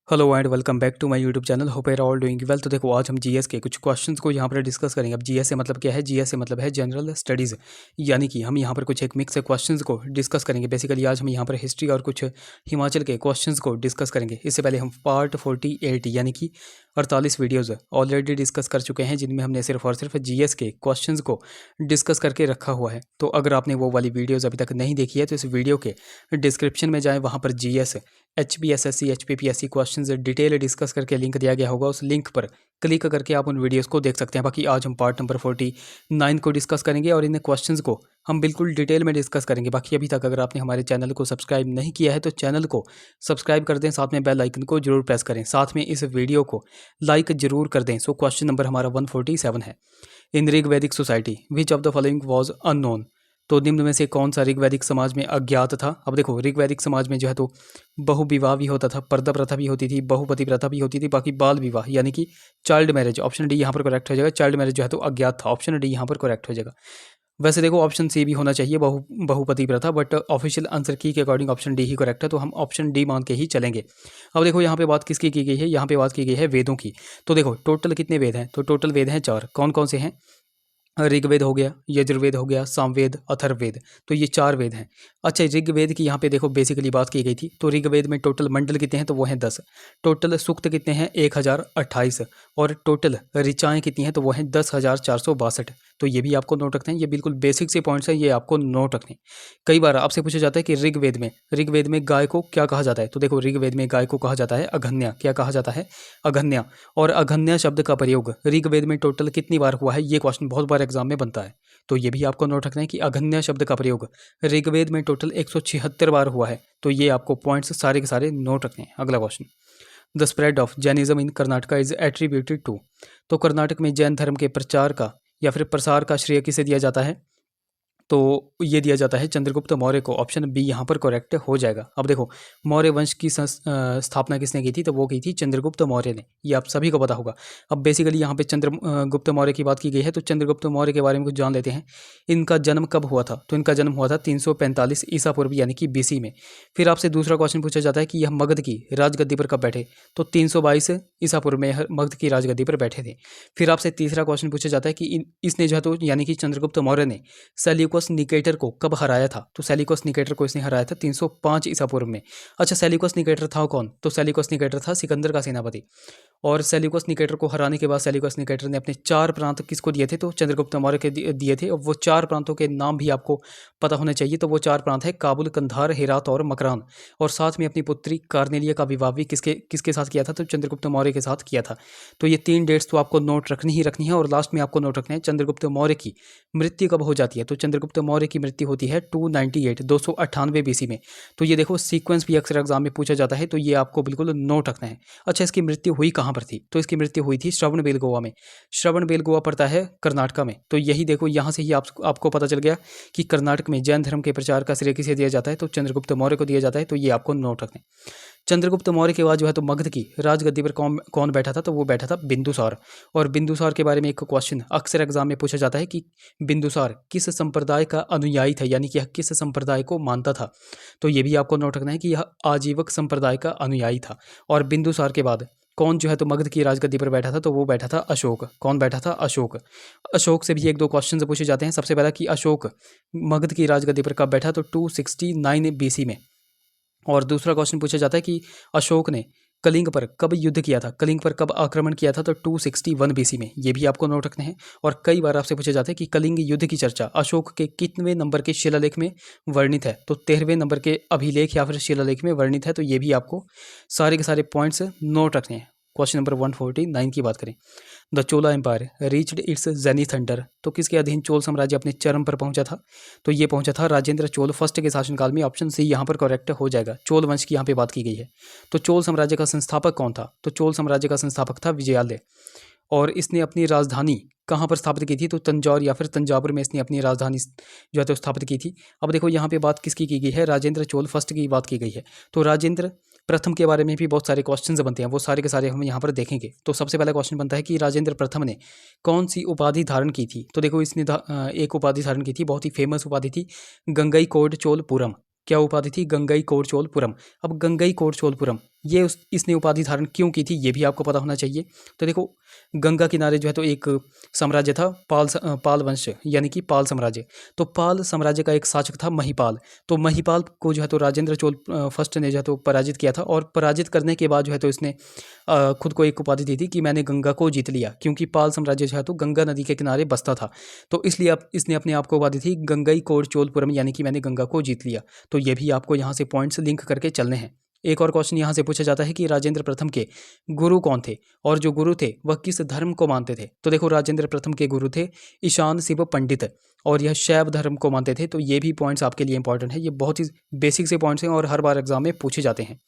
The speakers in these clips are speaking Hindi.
Hello and welcome back to my YouTube channel. Hope you are all doing well. तो देखो, आज हम जीएस के कुछ क्वेश्चंस को यहाँ पर डिस्कस करेंगे। अब जीएस से मतलब क्या है? जीएस से मतलब है जनरल स्टडीज़, यानी कि हम यहाँ पर कुछ एक मिक्स क्वेश्चंस को डिस्कस करेंगे। बेसिकली आज हम यहाँ पर हिस्ट्री और कुछ हिमाचल के क्वेश्चंस को डिस्कस करेंगे। इससे पहले हम पार्ट 48 यानी कि 48 वीडियोज़ ऑलरेडी डिस्कस कर चुके हैं, जिनमें हमने सिर्फ और सिर्फ जीएस के क्वेश्चंस को डिस्कस करके रखा हुआ है। तो अगर आपने वो वाली वीडियोज़ अभी तक नहीं देखी है तो इस वीडियो के डिस्क्रिप्शन में जाएँ, वहाँ पर GS HPSSC HPPSC questions detail discuss करके लिंक दिया गया होगा। उस लिंक पर क्लिक करके आप उन वीडियोस को देख सकते हैं। बाकी आज हम पार्ट नंबर 49 को डिस्कस करेंगे और इन क्वेश्चंस को हम बिल्कुल डिटेल में डिस्कस करेंगे। बाकी अभी तक अगर आपने हमारे चैनल को सब्सक्राइब नहीं किया है तो चैनल को सब्सक्राइब कर दें, साथ में बेल आइकन को जरूर प्रेस करें, साथ में इस वीडियो को लाइक जरूर कर दें। सो क्वेश्चन नंबर हमारा 147 है। इन ऋग वैदिक society which of the following was unknown. तो निम्न में से कौन सा ऋग्वैदिक समाज में अज्ञात था? अब देखो, ऋग्वैदिक समाज में जो है तो बहुविवाह भी होता था, पर्दा प्रथा भी होती थी, बहुपति प्रथा भी होती थी, बाकी बाल विवाह यानी कि चाइल्ड मैरिज, ऑप्शन डी यहाँ पर करेक्ट हो जाएगा। चाइल्ड मैरिज जो है तो अज्ञात था, ऑप्शन डी यहाँ पर करेक्ट हो जाएगा। वैसे देखो, ऑप्शन सी भी होना चाहिए, बहुपति प्रथा, बट ऑफिशियल आंसर की के अकॉर्डिंग ऑप्शन डी ही करेक्ट है, तो हम ऑप्शन डी मान के ही चलेंगे। अब देखो, यहाँ पे बात किसकी की गई है? यहाँ पे बात की गई है वेदों की। तो देखो, टोटल कितने वेद हैं? तो टोटल वेद हैं 4। कौन कौन से हैं? ऋग्वेद हो गया, यजुर्वेद हो गया, सामवेद, अथर्ववेद। तो ये 4 वेद हैं। अच्छा, ऋग्वेद की यहाँ पे देखो बेसिकली बात की गई थी। तो ऋग्वेद में टोटल मंडल कितने हैं? तो वो हैं 10। टोटल सूक्त कितने हैं? 1028। और टोटल ऋचाएँ कितनी हैं? तो वो हैं 10,462। तो ये भी आपको नोट रखते हैं। ये बिल्कुल बेसिक से पॉइंट्स हैं, ये आपको नोट रखने हैं। कई बार आपसे पूछा जाता है कि ऋग्वेद में गाय को क्या कहा जाता है? तो देखो, ऋग्वेद में गाय को कहा जाता है अघन्या। क्या कहा जाता है? अघन्या। और अघन्या शब्द का प्रयोग ऋग्वेद में टोटल कितनी बार हुआ है? ये क्वेश्चन बहुत बार एग्जाम में बनता है, तो ये भी आपको नोट रखना है कि अघन्या शब्द का प्रयोग ऋग्वेद में टोटल 176 बार हुआ है। तो ये आपको पॉइंट्स सारे के सारे नोट रखने हैं। अगला question, the spread of Jainism in Karnataka is attributed to. तो कर्नाटक में जैन धर्म के प्रचार का या फिर प्रसार का श्रेय किसे दिया जाता है? तो ये दिया जाता है चंद्रगुप्त मौर्य को। ऑप्शन बी यहाँ पर करेक्ट हो जाएगा। अब देखो, मौर्य वंश की स्थापना किसने की थी? तो वो की थी चंद्रगुप्त मौर्य ने। ये आप सभी को पता होगा। अब बेसिकली यहाँ पे गुप्त मौर्य की बात की गई है, तो चंद्रगुप्त मौर्य के बारे में कुछ जान लेते हैं। इनका जन्म कब हुआ था? तो इनका जन्म हुआ था 345 ईसा पूर्व यानी कि BC में। फिर आपसे दूसरा क्वेश्चन पूछा जाता है कि यह मगध की राजगद्दी पर कब बैठे? तो 322 ईसा पूर्व में यह मगध की राजगद्दी पर बैठे थे। फिर आपसे तीसरा क्वेश्चन पूछा जाता है कि इसने जो है तो यानी कि चंद्रगुप्त मौर्य ने सेल्यूकस निकेटर को कब हराया था? तो सेल्यूकस निकेटर को इसने हराया था 305 ईसा पूर्व में। अच्छा, सेल्यूकस निकेटर था कौन? तो सेल्यूकस निकेटर था सिकंदर का सेनापति। और सेल्यूकस निकेटर को हराने के बाद सेल्यूकस निकेटर ने अपने 4 प्रांत किसको दिए थे? तो चंद्रगुप्त मौर्य के दिए थे। और वो 4 प्रांतों के नाम भी आपको पता होने चाहिए। तो वो 4 प्रांत है काबुल, कंधार, हेरात और मकरान। और साथ में अपनी पुत्री कार्नेलिया का विवाह भी किसके किसके साथ किया था? तो चंद्रगुप्त मौर्य के साथ किया था। तो ये 3 डेट्स तो आपको नोट रखनी ही रखनी है। और लास्ट में आपको नोट रखना है चंद्रगुप्त मौर्य की मृत्यु कब हो जाती है? तो चंद्रगुप्त मौर्य की मृत्यु होती है 298 BC में। तो ये देखो, सीक्वेंस भी अक्सर एग्जाम में पूछा जाता है, तो ये आपको बिल्कुल नोट रखना है। अच्छा, इसकी मृत्यु हुई कहाँ पर थी? तो इसकी मृत्यु हुई थी श्रवणबेलगोवा में। श्रवणबेलगोवा पड़ता है कर्नाटका में। तो यही देखो, यहाँ से ही आपको पता चल गया कि कर्नाटक में जैन धर्म के प्रचार का श्रेय किसे दिया जाता है? तो चंद्रगुप्त मौर्य को दिया जाता है। तो ये आपको नोट रखना है। चंद्रगुप्त मौर्य के बाद जो है तो मगध की राजगद्दी पर कौन कौन बैठा था? तो वो बैठा था बिंदुसार। और बिंदुसार के बारे में एक क्वेश्चन अक्सर एग्जाम में पूछा जाता है कि बिंदुसार किस संप्रदाय का अनुयायी था, यानी कि यह किस संप्रदाय को मानता था? तो ये भी आपको नोट रखना है कि यह आजीवक संप्रदाय का अनुयायी था। और बिंदुसार के बाद कौन जो है तो मगध की राजगद्दी पर बैठा था? तो वो बैठा था अशोक। कौन बैठा था? अशोक। अशोक से भी 1-2 क्वेश्चन पूछे जाते हैं। सबसे पहला कि अशोक मगध की राजगद्दी पर कब बैठा? तो 269 BC में। और दूसरा क्वेश्चन पूछा जाता है कि अशोक ने कलिंग पर कब युद्ध किया था? कलिंग पर कब आक्रमण किया था? तो 261 BC में। ये भी आपको नोट रखने हैं। और कई बार आपसे पूछा जाता है कि कलिंग युद्ध की चर्चा अशोक के कितवें नंबर के शिलालेख में वर्णित है? तो 13वें नंबर के अभिलेख या फिर शिलालेख में वर्णित है। तो ये भी आपको सारे के सारे पॉइंट्स नोट रखने हैं। क्वेश्चन नंबर 149 की बात करें, the Chola empire reached its zenith under. तो किसके अधीन चोल साम्राज्य अपने चरम पर पहुंचा था? तो ये पहुंचा था राजेंद्र चोल फर्स्ट के शासनकाल में। ऑप्शन सी यहाँ पर करेक्ट हो जाएगा। चोल वंश की यहाँ पे बात की गई है। तो चोल साम्राज्य का संस्थापक कौन था? तो चोल साम्राज्य का संस्थापक था विजयालय। और इसने अपनी राजधानी कहाँ पर स्थापित की थी? तो तंजौर या फिर तंजावुर में इसने अपनी राजधानी जो है तो स्थापित की थी। अब देखो, यहाँ पे बात किसकी की गई है? राजेंद्र चोल फर्स्ट की बात की गई है। तो राजेंद्र प्रथम के बारे में भी बहुत सारे क्वेश्चंस बनते हैं, वो सारे के सारे हम यहाँ पर देखेंगे। तो सबसे पहला क्वेश्चन बनता है कि राजेंद्र प्रथम ने कौन सी उपाधि धारण की थी? तो देखो, इसने एक उपाधि धारण की थी, बहुत ही फेमस उपाधि थी, गंगई कोड चोलपुरम। क्या उपाधि थी? गंगई कोड चोलपुरम। अब गंगई कोड चोलपुरम ये इसने उपाधि धारण क्यों की थी ये भी आपको पता होना चाहिए। तो देखो गंगा किनारे जो है तो एक साम्राज्य था पाल वंश यानी कि पाल साम्राज्य। तो पाल साम्राज्य का एक शासक था महिपाल। तो महिपाल को जो है तो राजेंद्र चोल फर्स्ट ने जो है तो पराजित किया था, और पराजित करने के बाद जो है तो इसने खुद को एक उपाधि दी थी कि मैंने गंगा को जीत लिया, क्योंकि पाल साम्राज्य जो है तो गंगा नदी के किनारे बसता था। तो इसलिए अब इसने अपने आप को उपाधि थी गंगई कोड चोलपुरम, यानी कि मैंने गंगा को जीत लिया। तो ये भी आपको यहाँ से पॉइंट्स लिंक करके चलने हैं। एक और क्वेश्चन यहाँ से पूछा जाता है कि राजेंद्र प्रथम के गुरु कौन थे, और जो गुरु थे वह किस धर्म को मानते थे। तो देखो राजेंद्र प्रथम के गुरु थे ईशान शिव पंडित, और यह शैव धर्म को मानते थे। तो ये भी पॉइंट्स आपके लिए इंपॉर्टेंट है, ये बहुत ही बेसिक से पॉइंट्स हैं और हर बार एग्जाम में पूछे जाते हैं।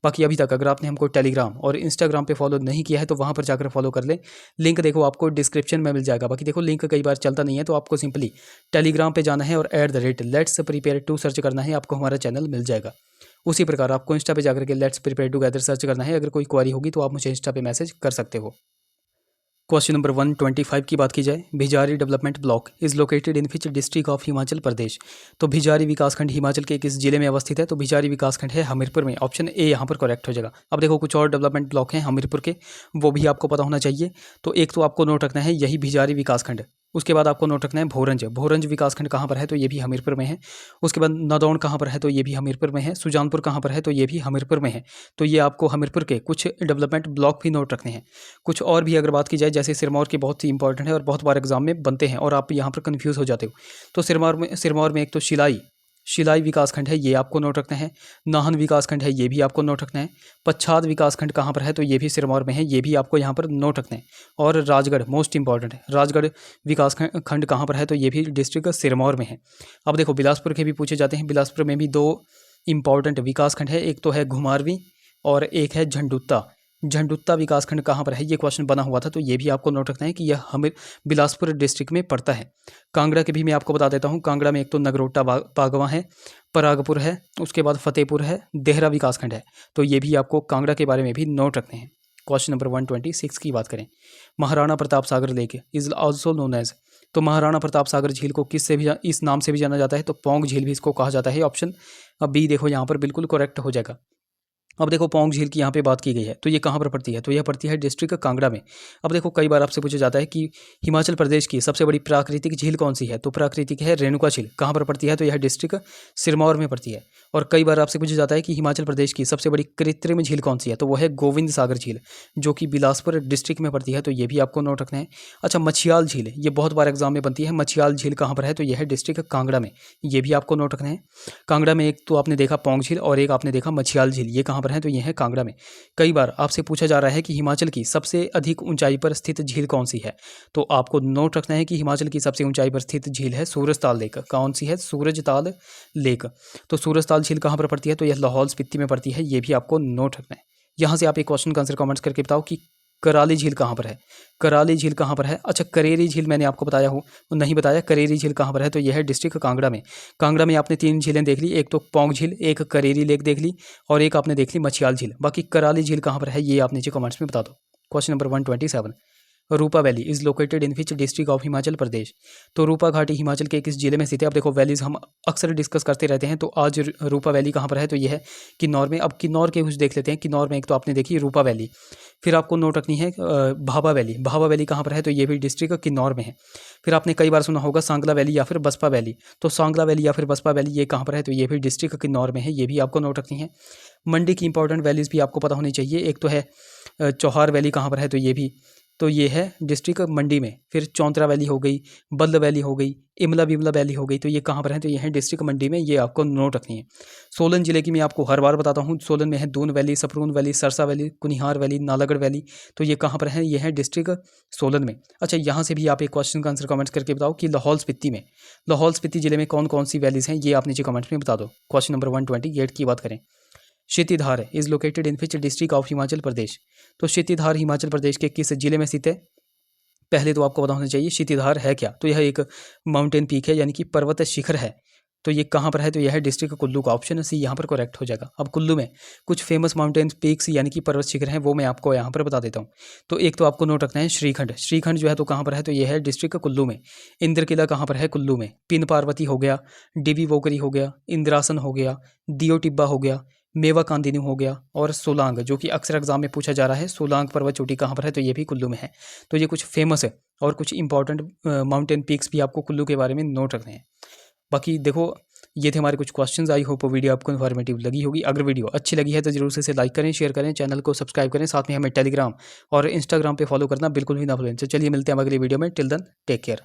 बाकी अभी तक अगर आपने हमको टेलीग्राम और इंस्टाग्राम पे फॉलो नहीं किया है तो वहाँ पर जाकर फॉलो कर लें। लिंक देखो आपको डिस्क्रिप्शन में मिल जाएगा। बाकी देखो लिंक कई बार चलता नहीं है, तो आपको सिंपली टेलीग्राम पे जाना है और @लेट्स प्रिपेयर टू सर्च करना है, आपको हमारा चैनल मिल जाएगा। उसी प्रकार आपको इंस्टा पे जाकर के लेट्स प्रिपेयर टुगेदर सर्च करना है। अगर कोई क्वेरी होगी तो आप मुझे इंस्टा पे मैसेज कर सकते हो। क्वेश्चन नंबर 125 की बात की जाए, Bhijari development block is located in which district of Himachal Pradesh. तो भिजारी विकासखंड हिमाचल के किस जिले में अवस्थित है। तो भिजारी विकासखंड है हमीरपुर में। ऑप्शन ए यहाँ पर करेक्ट हो जाएगा। अब देखो कुछ और डेवलपमेंट ब्लॉक हैं हमीरपुर के, वो भी आपको पता होना चाहिए। तो एक तो आपको नोट रखना है यही भिजारी विकासखंड। उसके बाद आपको नोट रखना है भोरंज। भोरंज विकासखंड कहाँ पर है, तो ये भी हमीरपुर में है। उसके बाद नदौन कहाँ पर है, तो ये भी हमीरपुर में है। सुजानपुर कहाँ पर है, तो ये भी हमीरपुर में है। तो ये आपको हमीरपुर के कुछ डेवलपमेंट ब्लॉक भी नोट रखने हैं। कुछ और भी अगर बात की जाए, जैसे सिरमौर की बहुत ही इंपॉर्टेंट है और बहुत बार एग्जाम में बनते हैं और आप यहाँ पर कन्फ्यूज़ हो जाते हो। तो सिरमौर में एक तो शिलाई विकासखंड है, ये आपको नोट रखना है। नाहन विकासखंड है, ये भी आपको नोट रखना है। पच्छाद विकासखंड कहाँ पर है, तो ये भी सिरमौर में है, ये भी आपको यहाँ पर नोट रखना है। और राजगढ़ मोस्ट इंपॉर्टेंट है, राजगढ़ विकासखंड कहाँ पर है, तो ये भी डिस्ट्रिक्ट सिरमौर में है। अब देखो बिलासपुर के भी पूछे जाते हैं। बिलासपुर में भी 2 इंपॉर्टेंट विकासखंड है, एक तो है घुमारवीं और एक है झंडुत्ता। झंडुत्ता विकासखंड कहाँ पर है, ये क्वेश्चन बना हुआ था, तो ये भी आपको नोट रखना है कि यह हमें बिलासपुर डिस्ट्रिक्ट में पड़ता है। कांगड़ा के भी मैं आपको बता देता हूँ। कांगड़ा में एक तो नगरोटा पागवा है, परागपुर है, उसके बाद फतेहपुर है, देहरा विकासखंड है। तो ये भी आपको कांगड़ा के बारे में भी नोट रखने हैं। क्वेश्चन नंबर 126 की बात करें, Maharana Pratap Sagar lake is also known as. तो महाराणा प्रताप सागर झील को किससे भी इस नाम से भी जाना जाता है, तो पौंग झील भी इसको कहा जाता है। ऑप्शन बी देखो यहाँ पर बिल्कुल करेक्ट हो जाएगा। अब देखो पौंग झील की यहाँ पे बात की गई है, तो ये कहाँ पर पड़ती है, तो यह पड़ती है डिस्ट्रिक्ट कांगड़ा में। अब देखो कई बार आपसे पूछा जाता है कि हिमाचल प्रदेश की सबसे बड़ी प्राकृतिक झील कौन सी है, तो प्राकृतिक है रेणुका झील। कहाँ पर पड़ती है, तो यह डिस्ट्रिक्ट सिरमौर में पड़ती है। और कई बार आपसे पूछा जाता है कि हिमाचल प्रदेश की सबसे बड़ी कृत्रिम झील कौन सी है, तो वह है गोविंद सागर झील, जो कि बिलासपुर डिस्ट्रिक्ट में पड़ती है। तो ये भी आपको नोट रखना है। अच्छा मछियाल झील, ये बहुत बार एग्जाम में बनती है। मछियाल झील कहाँ पर है, तो यह है डिस्ट्रिक्ट कांगड़ा में, ये भी आपको नोट रखना है। कांगड़ा में एक तो आपने देखा पौंग झील और एक आपने देखा मछियाल झील, ये कहाँ पर है, तो यह है कांगड़ा में। कई बार आपसे पूछा जा रहा है कि हिमाचल की सबसे अधिक ऊंचाई पर स्थित झील कौन सी है, तो आपको नोट रखना है कि हिमाचल की सबसे ऊंचाई पर स्थित झील है सूरजताल लेक। कौन सी है, सूरजताल लेक। तो सूरजताल झील कहाँ पर पड़ती है, तो यह लाहौल स्पीति में पड़ती है, ये भी आपको नोट रखना है। यहाँ से आप एक क्वेश्चन का आंसर कमेंट्स करके बताओ कि कराली झील कहाँ पर है। कराली झील कहाँ पर है, अच्छा करेरी झील मैंने आपको बताया हूँ, नहीं बताया। करेरी झील कहाँ पर है, तो यह है डिस्ट्रिक्ट कांगड़ा में। कांगड़ा में आपने 3 झीलें देख ली, एक तो पौंग झील, एक करेरी लेक देख ली और एक आपने देख ली मछियाल झील। बाकी कराली झील कहाँ पर है, ये आप नीचे कमेंट्स में बता दो। Question number 127, Rupa valley is located in which district of Himachal Pradesh. तो रूपा घाटी हिमाचल के किस जिले में स्थित है। अब देखो वैलीज हम अक्सर डिस्कस करते रहते हैं, तो आज रूपा वैली कहाँ पर है, तो यह है किन्नौर में। अब किन्नौर के कुछ देख लेते हैं। किन्नौर में एक तो आपने देखी रूपा वैली, फिर आपको नोट रखनी है भाभा वैली। भाभा वैली कहाँ पर है, तो ये भी डिस्ट्रिक्ट किन्नौर में है। फिर आपने कई बार सुना होगा सांगला वैली या फिर बसपा वैली। तो सांगला वैली या फिर बसपा वैली ये कहाँ पर है, तो ये भी डिस्ट्रिक्ट किन्नौर में है, ये भी आपको नोट रखनी है। मंडी की इंपॉर्टेंट वैलीज भी आपको पता होनी चाहिए। एक तो है चौहार वैली कहाँ पर है, तो ये है डिस्ट्रिक्ट मंडी में। फिर चौंतरा वैली हो गई, बल्द वैली हो गई, इमला बिमला वैली हो गई, तो ये कहाँ पर है, तो ये है डिस्ट्रिक्ट मंडी में, ये आपको नोट रखनी है। सोलन जिले की मैं आपको हर बार बताता हूँ, सोलन में है Doon valley, Sapron valley, Sarsa valley, Kunihar valley, Nalagarh valley. तो ये कहाँ पर है, ये है डिस्ट्रिक्ट सोलन में। अच्छा यहाँ से भी आप एक क्वेश्चन का आंसर कमेंट्स करके बताओ कि लाहौल स्पीति जिले में कौन कौन सी वैलीज हैं, ये आप नीचे कमेंट्स में बता दो। क्वेश्चन नंबर 128 की बात करें, Kshitidhar is located in which district of Himachal Pradesh. तो क्षितिधार हिमाचल प्रदेश के किस जिले में स्थित है। पहले तो आपको पता होना चाहिए क्षितिधार है क्या, तो यह एक माउंटेन पीक है, यानी कि पर्वत शिखर है। तो ये कहाँ पर है, तो यह है डिस्ट्रिक्ट कुल्लू का। ऑप्शन सी यहाँ पर करेक्ट हो जाएगा। अब कुल्लू में कुछ फेमस माउंटेन पीक्स यानी कि पर्वत शिखर हैं, वो मैं आपको यहाँ पर बता देता हूँ। तो एक तो आपको नोट रखना है श्रीखंड जो है तो कहाँ पर है, तो यह है डिस्ट्रिक्ट कुल्लू में। इंद्र किला कहाँ पर है, कुल्लू में। पिन पार्वती हो गया, डिबी वोकरी हो गया, इंद्रासन हो गया, दियो टिब्बा हो गया, मेवा कांदिनी हो गया, और सोलांग जो कि अक्सर एग्जाम में पूछा जा रहा है, सोलांग पर्वत चोटी कहाँ पर है, तो ये भी कुल्लू में है। तो ये कुछ फेमस है और कुछ इंपॉर्टेंट माउंटेन पीक्स भी आपको कुल्लू के बारे में नोट रखने हैं। बाकी देखो, ये थे हमारे कुछ क्वेश्चंस। आई होप वीडियो आपको इन्फॉर्मेटिव लगी होगी। अगर वीडियो अच्छी लगी है तो जरूर से इसे लाइक करें, शेयर करें, चैनल को सब्सक्राइब करें, साथ में हमें टेलीग्राम और इंस्टाग्राम पे फॉलो करना बिल्कुल भी ना भूलें। तो चलिए मिलते हैं अगली वीडियो में। Till then take care.